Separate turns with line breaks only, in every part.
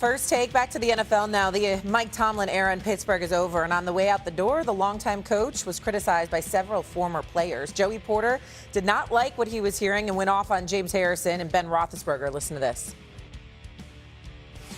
First take back to the NFL now. The Mike Tomlin era in Pittsburgh is over, and on the way out the door, the longtime coach was criticized by several former players. Joey Porter did not like what he was hearing and went off on James Harrison and Ben Roethlisberger. Listen to this.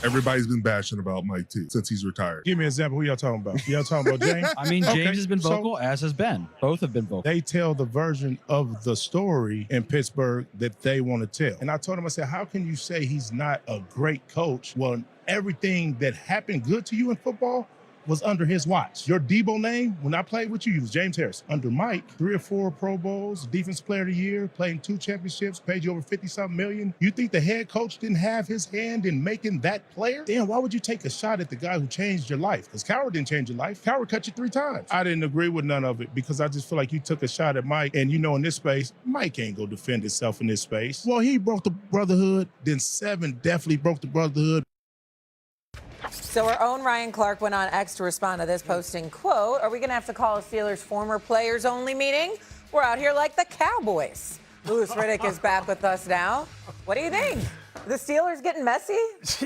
Everybody's been bashing about Mike T since he's retired.
Give me an example. Who y'all talking about? Y'all talking about James?
I mean, James has been vocal, as has Ben. Both have been vocal.
They tell the version of the story in Pittsburgh that they want to tell. And I told him, I said, how can you say he's not a great coach? Well, everything that happened good to you in football was under his watch. Your Debo name, when I played with you, was James Harrison. Under Mike, 3 or 4 Pro Bowls, Defensive Player of the Year, played in 2 championships, paid you over 50-something million. You think the head coach didn't have his hand in making that player? Damn, why would you take a shot at the guy who changed your life? Because Coward didn't change your life. Coward cut you 3 times. I didn't agree with none of it because I just feel like you took a shot at Mike. And you know, in this space, Mike ain't gonna defend himself in this space. Well, he broke the brotherhood. Then 7 definitely broke the brotherhood.
So our own Ryan Clark went on X to respond to this posting, quote, "Are we going to have to call a Steelers former players only meeting? We're out here like the Cowboys." Louis Riddick is back with us now. What do you think? The Steelers getting messy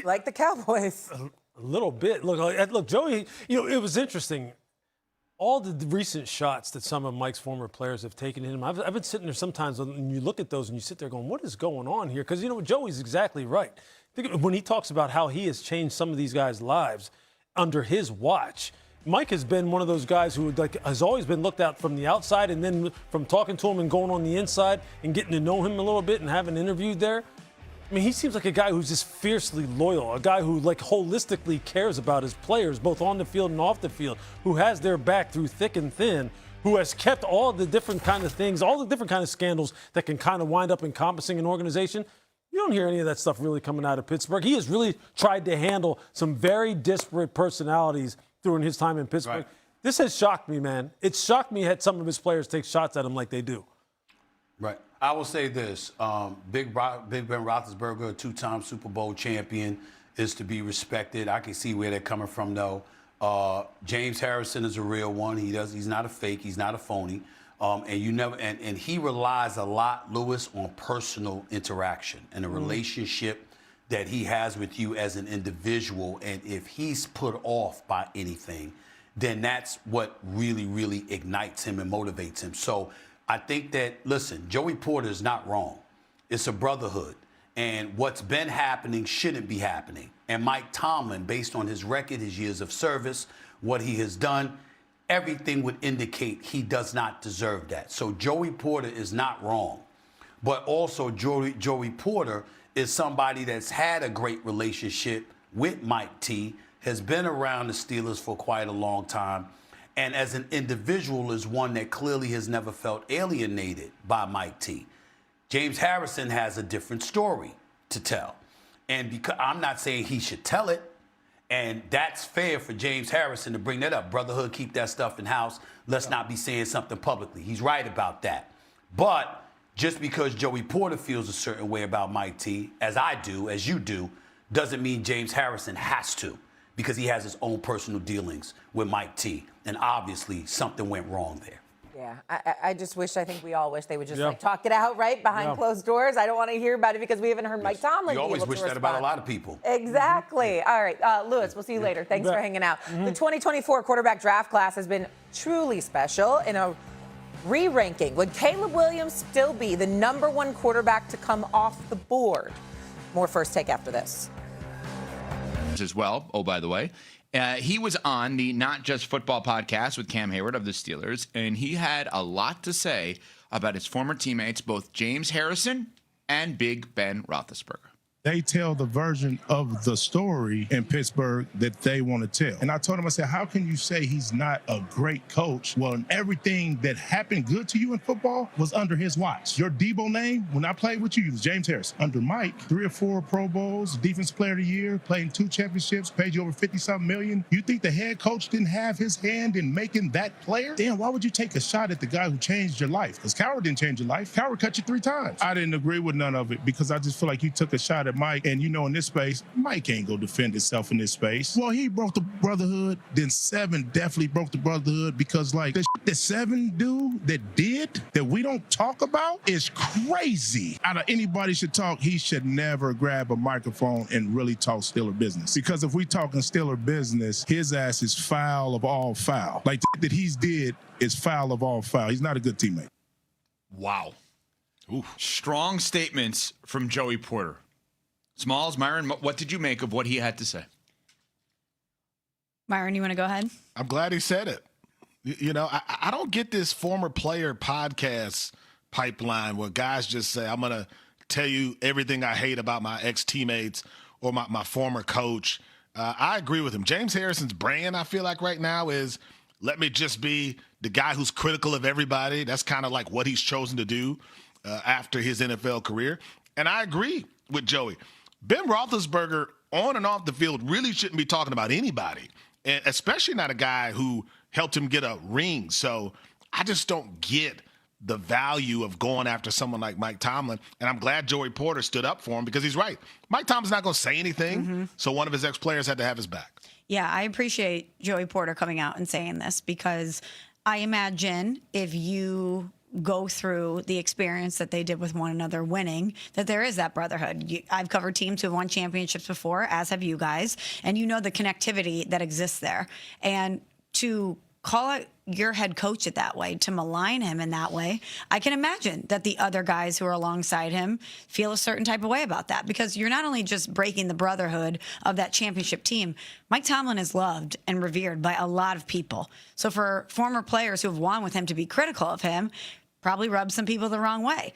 like the Cowboys?
A little bit. Look, Joey, it was interesting. All the recent shots that some of Mike's former players have taken him, I've been sitting there sometimes and you look at those and you sit there going, what is going on here? Because, Joey's exactly right. When he talks about how he has changed some of these guys' lives under his watch, Mike has been one of those guys who has always been looked at from the outside, and then from talking to him and going on the inside and getting to know him a little bit and having interviewed there. I mean, he seems like a guy who's just fiercely loyal, a guy who holistically cares about his players, both on the field and off the field, who has their back through thick and thin, who has kept all the different kind of things, all the different kind of scandals that can kind of wind up encompassing an organization. You don't hear any of that stuff really coming out of Pittsburgh. He has really tried to handle some very disparate personalities during his time in Pittsburgh. Right. This has shocked me, man. It's shocked me that some of his players take shots at him like they do.
Right. I will say this. Big Ben Roethlisberger, a 2-time Super Bowl champion, is to be respected. I can see where they're coming from, though. James Harrison is a real one. He's not a fake. He's not a phony. And he relies a lot, Lewis, on personal interaction and the relationship that he has with you as an individual. And if he's put off by anything, then that's what really, really ignites him and motivates him. So I think that, listen, Joey Porter is not wrong. It's a brotherhood. And what's been happening shouldn't be happening. And Mike Tomlin, based on his record, his years of service, what he has done, everything would indicate he does not deserve that. So Joey Porter is not wrong. But also Joey Porter is somebody that's had a great relationship with Mike T, has been around the Steelers for quite a long time, and as an individual is one that clearly has never felt alienated by Mike T. James Harrison has a different story to tell. And because I'm not saying he should tell it, and that's fair for James Harrison to bring that up. Brotherhood, keep that stuff in house. Let's not be saying something publicly. He's right about that. But just because Joey Porter feels a certain way about Mike T, as I do, as you do, doesn't mean James Harrison has to, because he has his own personal dealings with Mike T. And obviously something went wrong there.
Yeah, I just wish, I think we all wish they would just talk it out, right, behind closed doors. I don't want to hear about it because we haven't heard Mike Tomlin
You
be
always
able
wish
to
that
respond.
about a lot of people.
Exactly. All right, Louis, we'll see you later. Thanks for hanging out. The 2024 quarterback draft class has been truly special in a re-ranking. Would Caleb Williams still be the #1 quarterback to come off the board? More First Take after this.
As well, oh, by the way. He was on the Not Just Football podcast with Cam Hayward of the Steelers, and he had a lot to say about his former teammates, both James Harrison and Big Ben Roethlisberger.
They tell the version of the story in Pittsburgh that they want to tell. And I told him, I said, how can you say he's not a great coach? Well, everything that happened good to you in football was under his watch. Your Debo name, when I played with you, was James Harrison. Under Mike, 3 or 4 Pro Bowls, Defensive Player of the Year, played in 2 championships, paid you over 50-something million. You think the head coach didn't have his hand in making that player? Damn, why would you take a shot at the guy who changed your life? Because Coward didn't change your life. Coward cut you 3 times. I didn't agree with none of it because I just feel like you took a shot at Mike, and in this space, Mike ain't gonna defend himself in this space. Well, he broke the brotherhood, then Seven definitely broke the brotherhood because the shit that Seven that we don't talk about is crazy. Out of anybody should talk, he should never grab a microphone and really talk Steeler business. Because if we talking Steeler business, his ass is foul of all foul. Like that he's did is foul of all foul. He's not a good teammate.
Wow. Ooh. Strong statements from Joey Porter. Smalls, Myron, what did you make of what he had to say?
Myron, you want to go ahead?
I'm glad he said it. I don't get this former player podcast pipeline where guys just say, I'm going to tell you everything I hate about my ex-teammates or my former coach. I agree with him. James Harrison's brand, I feel like right now, is let me just be the guy who's critical of everybody. That's kind of like what he's chosen to do after his NFL career. And I agree with Joey. Ben Roethlisberger, on and off the field, really shouldn't be talking about anybody, and especially not a guy who helped him get a ring. So I just don't get the value of going after someone like Mike Tomlin. And I'm glad Joey Porter stood up for him because he's right. Mike Tomlin's not going to say anything. So one of his ex-players had to have his back.
Yeah, I appreciate Joey Porter coming out and saying this because I imagine if you go through the experience that they did with one another winning, that there is that brotherhood. I've covered teams who have won championships before, as have you guys, and you know the connectivity that exists there. And to call out your head coach it that way, to malign him in that way, I can imagine that the other guys who are alongside him feel a certain type of way about that, because you're not only just breaking the brotherhood of that championship team. Mike Tomlin is loved and revered by a lot of people. So for former players who have won with him to be critical of him probably rubs some people the wrong way.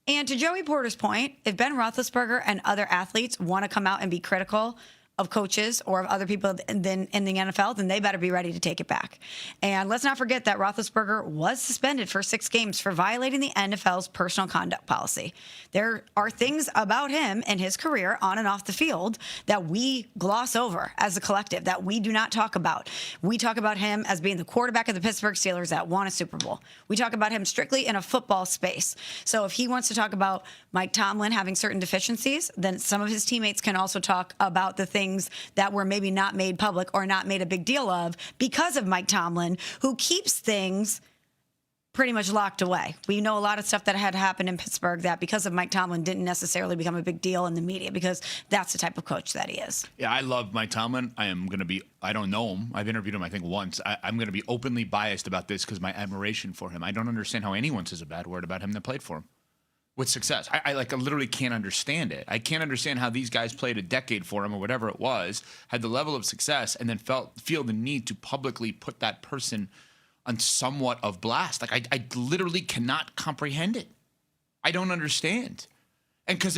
And to Joey Porter's point, if Ben Roethlisberger and other athletes want to come out and be critical of coaches or of other people in the NFL, then they better be ready to take it back. And let's not forget that Roethlisberger was suspended for 6 games for violating the NFL's personal conduct policy. There are things about him and his career on and off the field that we gloss over as a collective, that we do not talk about. We talk about him as being the quarterback of the Pittsburgh Steelers that won a Super Bowl. We talk about him strictly in a football space. So if he wants to talk about Mike Tomlin having certain deficiencies, then some of his teammates can also talk about the things that were maybe not made public or not made a big deal of because of Mike Tomlin, who keeps things pretty much locked away. We know a lot of stuff that had happened in Pittsburgh that because of Mike Tomlin didn't necessarily become a big deal in the media, because that's the type of coach that he is.
Yeah, I love Mike Tomlin. I don't know him. I've interviewed him, I think, once. I'm going to be openly biased about this because my admiration for him. I don't understand how anyone says a bad word about him that played for him with success. I literally can't understand it. I can't understand how these guys played a decade for him or whatever it was, had the level of success, and then feel the need to publicly put that person on somewhat of blast. Like, I literally cannot comprehend it. I don't understand. And because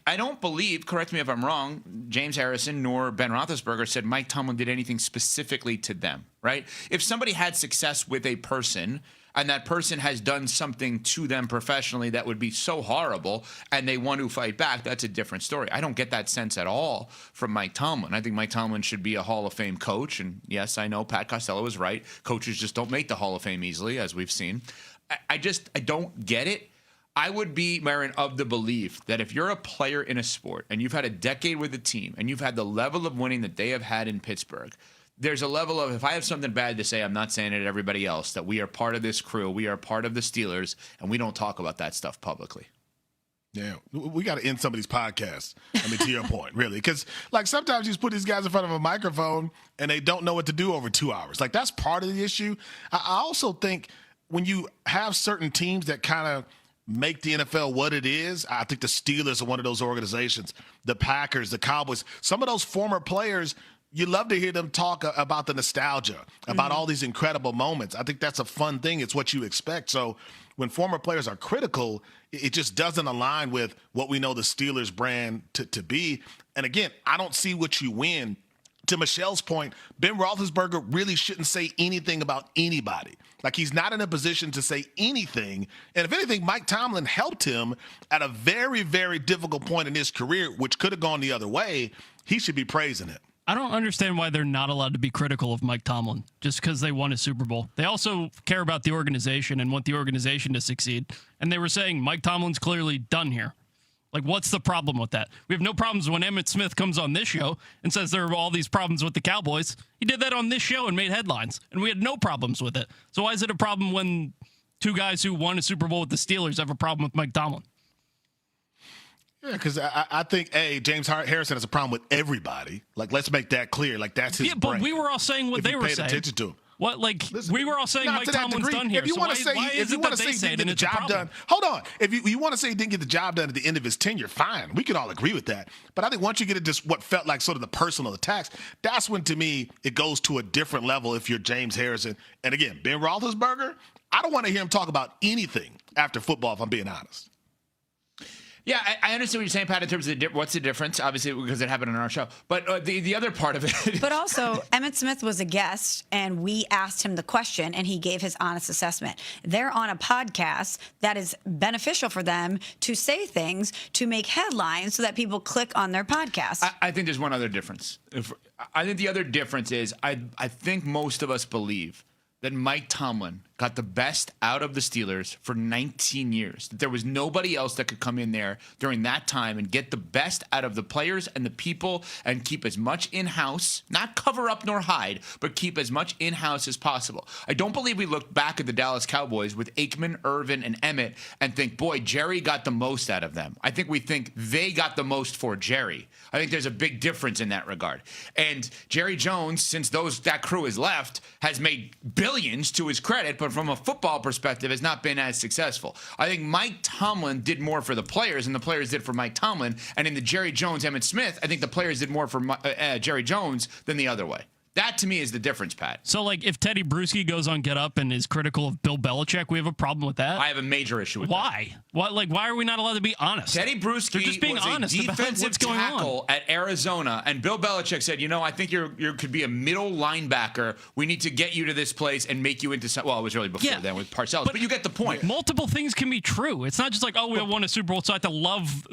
I don't believe, correct me if I'm wrong, James Harrison nor Ben Roethlisberger said Mike Tomlin did anything specifically to them, right? If somebody had success with a person and that person has done something to them professionally that would be so horrible and they want to fight back, that's a different story. I don't get that sense at all from Mike Tomlin. I think Mike Tomlin should be a Hall of Fame coach. And yes, I know Pat Costello is right. Coaches just don't make the Hall of Fame easily, as we've seen. I don't get it. I would be, Myron, of the belief that if you're a player in a sport and you've had a decade with a team and you've had the level of winning that they have had in Pittsburgh, there's a level of, if I have something bad to say, I'm not saying it to everybody else, that we are part of this crew, we are part of the Steelers, and we don't talk about that stuff publicly.
Yeah, we got to end some of these podcasts. I mean, to your point, really. Because, like, sometimes you just put these guys in front of a microphone and they don't know what to do over 2 hours. Like, that's part of the issue. I also think when you have certain teams that kind of make the NFL what it is, I think the Steelers are one of those organizations, the Packers, the Cowboys, some of those former players, you love to hear them talk about the nostalgia, about all these incredible moments. I think that's a fun thing. It's what you expect. So when former players are critical, it just doesn't align with what we know the Steelers brand to be. And again, I don't see what you win. To Michelle's point, Ben Roethlisberger really shouldn't say anything about anybody. Like, he's not in a position to say anything. And if anything, Mike Tomlin helped him at a very, very difficult point in his career, which could have gone the other way. He should be praising it.
I don't understand why they're not allowed to be critical of Mike Tomlin just because they won a Super Bowl. They also care about the organization and want the organization to succeed. And they were saying Mike Tomlin's clearly done here. Like, what's the problem with that? We have no problems when Emmitt Smith comes on this show and says there are all these problems with the Cowboys. He did that on this show and made headlines, and we had no problems with it. So why is it a problem when two guys who won a Super Bowl with the Steelers have a problem with Mike Tomlin?
Yeah, because I think, James Harrison has a problem with everybody. Like, let's make that clear. Like, that's his
but
brain.
we were all saying what
if
they were
paid
saying.
Attention to him.
What, like,
Listen,
we were all saying Mike Tomlin's done here.
If you
so
want to say,
why
if you want to say he didn't get the job done, hold on. If you want to say he didn't get the job done at the end of his tenure, fine. We can all agree with that. But I think once you get into just what felt like sort of the personal attacks, that's when, to me, it goes to a different level if you're James Harrison. And again, Ben Roethlisberger, I don't want to hear him talk about anything after football, if I'm being honest.
Yeah, I understand what you're saying, Pat, in terms of what's the difference, obviously, because it happened on our show. But the other part of it.
But also, Emmitt Smith was a guest, and we asked him the question, and he gave his honest assessment. They're on a podcast that is beneficial for them to say things to make headlines so that people click on their podcast.
I think there's one other difference. I think the other difference is I think most of us believe that Mike Tomlin got the best out of the Steelers for 19 years. That there was nobody else that could come in there during that time and get the best out of the players and the people and keep as much in-house, not cover up nor hide, but keep as much in-house as possible. I don't believe we look back at the Dallas Cowboys with Aikman, Irvin, and Emmett and think, boy, Jerry got the most out of them. I think we think they got the most for Jerry. I think there's a big difference in that regard. And Jerry Jones, since that crew has left, has made billions to his credit, but from a football perspective has not been as successful. I think Mike Tomlin did more for the players than the players did for Mike Tomlin. And in the Jerry Jones, Emmitt Smith, I think the players did more for Jerry Jones than the other way. That, to me, is the difference, Pat.
So, like, if Teddy Bruschi goes on Get Up and is critical of Bill Belichick, we have a problem with that?
I have a major issue with
that. Why? Why are we not allowed to be honest?
Teddy Bruschi
just being
was
honest
a defensive
what's going
tackle at Arizona, and Bill Belichick said, I think you could be a middle linebacker. We need to get you to this place and make you into some. Well, it was really before then with Parcells, but you get the point.
Multiple things can be true. It's not just like, we won a Super Bowl, so I have to love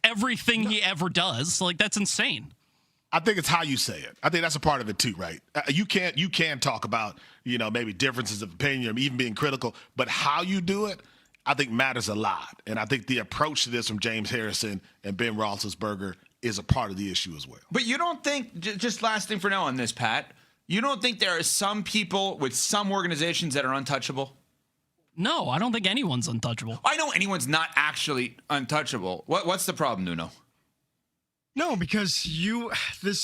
everything he ever does. Like, that's insane.
I think it's how you say it. I think that's a part of it too, right? You can talk about, maybe differences of opinion or even being critical, but how you do it, I think matters a lot. And I think the approach to this from James Harrison and Ben Roethlisberger is a part of the issue as well.
But you don't think, just last thing for now on this, Pat, you don't think there are some people with some organizations that are untouchable?
No, I don't think anyone's untouchable.
I know anyone's not actually untouchable. What's the problem, Nuno?
No, because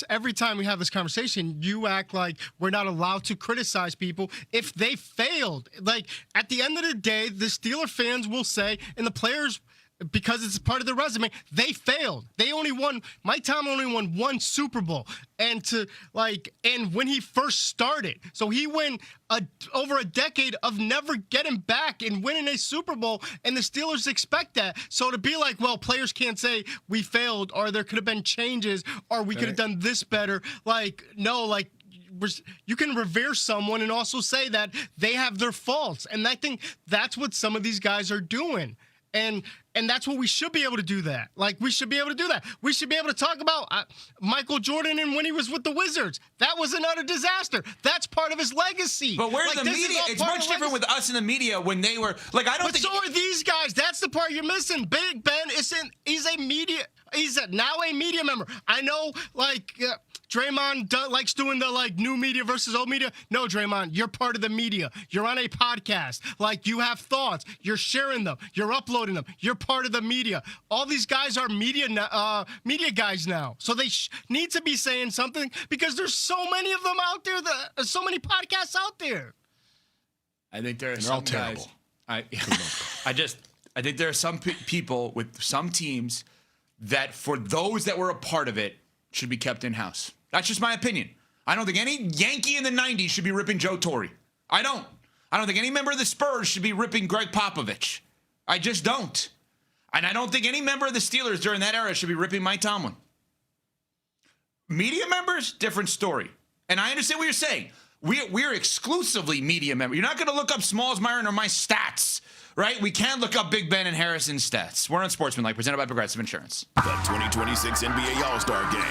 every time we have this conversation, you act like we're not allowed to criticize people if they failed. Like, at the end of the day, the Steeler fans will say, and the players, because it's part of their resume, they failed. Mike Tomlin only won one Super Bowl. And when he first started, so he went over a decade of never getting back and winning a Super Bowl, and the Steelers expect that. So to be like, well, players can't say we failed, or there could have been changes, or we could have done this better. You can revere someone and also say that they have their faults. And I think that's what some of these guys are doing. And that's what we should be able to do that. We should be able to do that. We should be able to talk about Michael Jordan and when he was with the Wizards. That was another disaster. That's part of his legacy.
But where's the media? It's much different with us in the media when they were
So are these guys. That's the part you're missing. Big Ben he's now a media member. I know, Draymond likes doing the new media versus old media. No, Draymond, you're part of the media. You're on a podcast. You have thoughts. You're sharing them. You're uploading them. You're part of the media. All these guys are media guys now. So they need to be saying something because there's so many of them out there. So many podcasts out there.
I think there are some guys. I think there are some people with some teams that, for those that were a part of it, should be kept in-house. That's just my opinion. I don't think any Yankee in the 90s should be ripping Joe Torre. I don't think any member of the Spurs should be ripping Greg Popovich. I just don't. And I don't think any member of the Steelers during that era should be ripping Mike Tomlin. Media members, different story. And I understand what you're saying. We're exclusively media members. You're not going to look up Smalls, Myron, or my stats, right? We can look up Big Ben and Harrison's stats. We're on Sportsmanlike, presented by Progressive Insurance.
The 2026 NBA All-Star Game.